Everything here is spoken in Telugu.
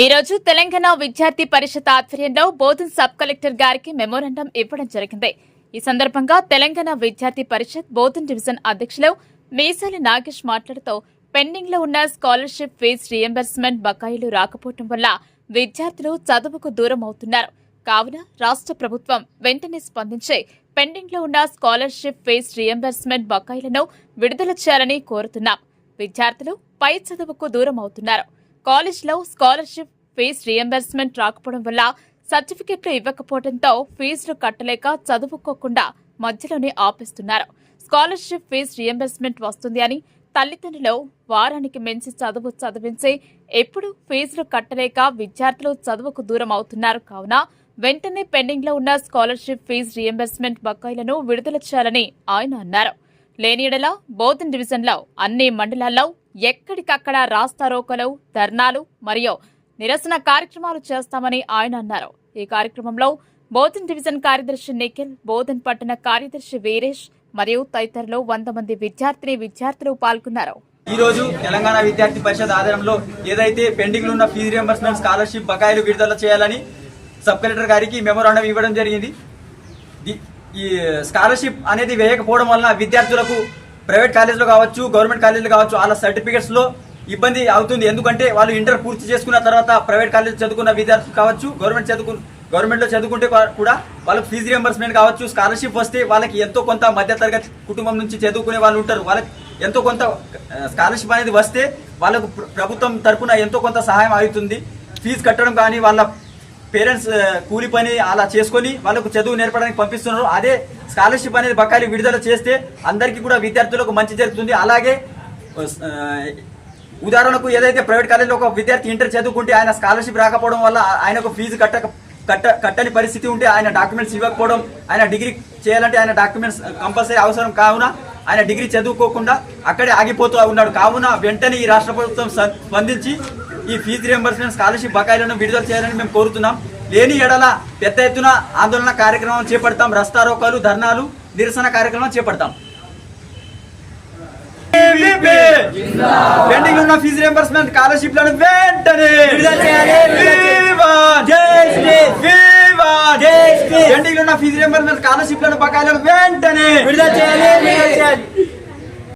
ఈ రోజు తెలంగాణ విద్యార్థి పరిషత్ ఆధ్వర్యంలో బోధన్ సబ్ కలెక్టర్ గారికి మెమోరాండం ఇవ్వడం జరిగింది. ఈ సందర్భంగా తెలంగాణ విద్యార్థి పరిషత్ బోధన్ డివిజన్ అధ్యక్షులు మీసాలి నాగేష్ మాట్లాడుతూ పెండింగ్ లో ఉన్న స్కాలర్షిప్ ఫీజు రియంబర్స్మెంట్ బకాయిలు రాకపోవడం వల్ల విద్యార్థులు చదువుకు దూరం అవుతున్నారు. కావున రాష్ట్ర ప్రభుత్వం వెంటనే స్పందించి పెండింగ్ లో ఉన్న స్కాలర్షిప్ ఫీజు రియంబర్స్మెంట్ బకాయిలను విడుదల చేయాలని కోరుతున్నాం. విద్యార్థులు పై చదువుకు దూరం అవుతున్నారు. కాలేజ్లో స్కాలర్షిప్ ఫీజు రియంబర్స్మెంట్ రాకపోవడం వల్ల సర్టిఫికెట్లు ఇవ్వకపోవడంతో ఫీజులు కట్టలేక చదువుకోకుండా మధ్యలోనే ఆపేస్తున్నారు. స్కాలర్షిప్ ఫీజు రియంబర్స్మెంట్ వస్తుంది అని తల్లిదండ్రులు వారానికి మించి చదువు చదివించి ఎప్పుడు ఫీజులు కట్టలేక విద్యార్థులు చదువుకు దూరం అవుతున్నారు. కావున వెంటనే పెండింగ్ లో ఉన్న స్కాలర్షిప్ ఫీజు రియంబర్స్మెంట్ బకాయిలను విడుదల చేయాలని ఆయన అన్నారు. లేని యెడల బోధన్ డివిజన్లో అన్ని మండలాల్లో ఎక్కడికక్కడ రాస్తారోకోలు, ధర్నాలు మరియు నిరసన కార్యక్రమాలు చేస్తామని ఆయన అన్నారు. ఈ కార్యక్రమంలో బోధన్ డివిజన్ కార్యదర్శి నిఖిల్, బోధన్ పట్టణ కార్యదర్శి వీరేష్ మరియు తదితరులు 100 మంది విద్యార్థులు పాల్గొన్నారు. ఈ రోజు తెలంగాణ విద్యార్థి పరిషత్ ఆధ్వర్యంలో ఏదైతే పెండింగ్ లో ఉన్న ఫీజు రియంబర్స్మెంట్ స్కాలర్షిప్ బకాయిలు విడుదల చేయాలని సబ్ కలెక్టర్ గారికి మెమోరాండం ఇవ్వడం జరిగింది. ఈ స్కాలర్షిప్ అనేది వేయకపోవడం వలన విద్యార్థులకు ప్రైవేట్ కాలేజీలో కావచ్చు, గవర్నమెంట్ కాలేజీలో కావచ్చు, వాళ్ళ సర్టిఫికెట్స్ లో ఇబ్బంది అవుతుంది. ఎందుకంటే వాళ్ళు ఇంటర్ పూర్తి చేసుకున్న తర్వాత ప్రైవేట్ కాలేజ్ చదువుకున్న విద్యార్థులు కావచ్చు, గవర్నమెంట్ లో చదువుకుంటే కూడా వాళ్ళకి ఫీజు రియంబర్స్మెంట్ కావచ్చు, స్కాలర్షిప్ వస్తే వాళ్ళకి ఎంతో కొంత మధ్యతరగతి కుటుంబం నుంచి చదువుకునే వాళ్ళు ఉంటారు. వాళ్ళకి ఎంతో కొంత స్కాలర్షిప్ అనేది వస్తే వాళ్ళకు ప్రభుత్వం తరఫున ఎంతో కొంత సహాయం అవుతుంది. ఫీజు కట్టడం కానీ వాళ్ళ పేరెంట్స్ కూలి పని అలా చేసుకొని వాళ్ళకు చదువు నేర్పడానికి పంపిస్తున్నారు. అదే స్కాలర్షిప్ అనేది బకాయిలు విడుదల చేస్తే అందరికీ కూడా విద్యార్థులకు మంచి జరుగుతుంది. అలాగే ఉదాహరణకు ఏదైతే ప్రైవేట్ కాలేజీలో ఒక విద్యార్థి ఇంటర్ చదువుకుంటే ఆయన స్కాలర్షిప్ రాకపోవడం వల్ల ఆయనకు ఫీజు కట్టని పరిస్థితి ఉంటే ఆయన డాక్యుమెంట్స్ ఇవ్వకపోవడం, ఆయన డిగ్రీ చేయాలంటే ఆయన డాక్యుమెంట్స్ కంపల్సరీ అవసరం. కావున ఆయన డిగ్రీ చదువుకోకుండా అక్కడే ఆగిపోతూ ఉన్నాడు. కావున వెంటనే ఈ రాష్ట్ర ప్రభుత్వం స్పందించి ఈ ఫీజు రియంబర్స్మెంట్ స్కాలర్షిప్ బకాయిలను విడుదల చేయాలని మేము కోరుతున్నాం. లేని ఎడల పెద్ద ఎత్తున ఆందోళన కార్యక్రమం చేపడతాం. రస్తారోకాలు, ధర్నాలు, నిరసన కార్యక్రమం చేపడతాం. పెండింగ్ ఉన్న ఫీజు రియంబర్స్మెంట్ స్కాలర్షిప్లను వెంటనే పెండింగ్ ఉన్న ఫీజు రియంబర్స్మెంట్ స్కాలర్షిప్లను బకాయిలను వెంటనే విడుదల చేయాలి.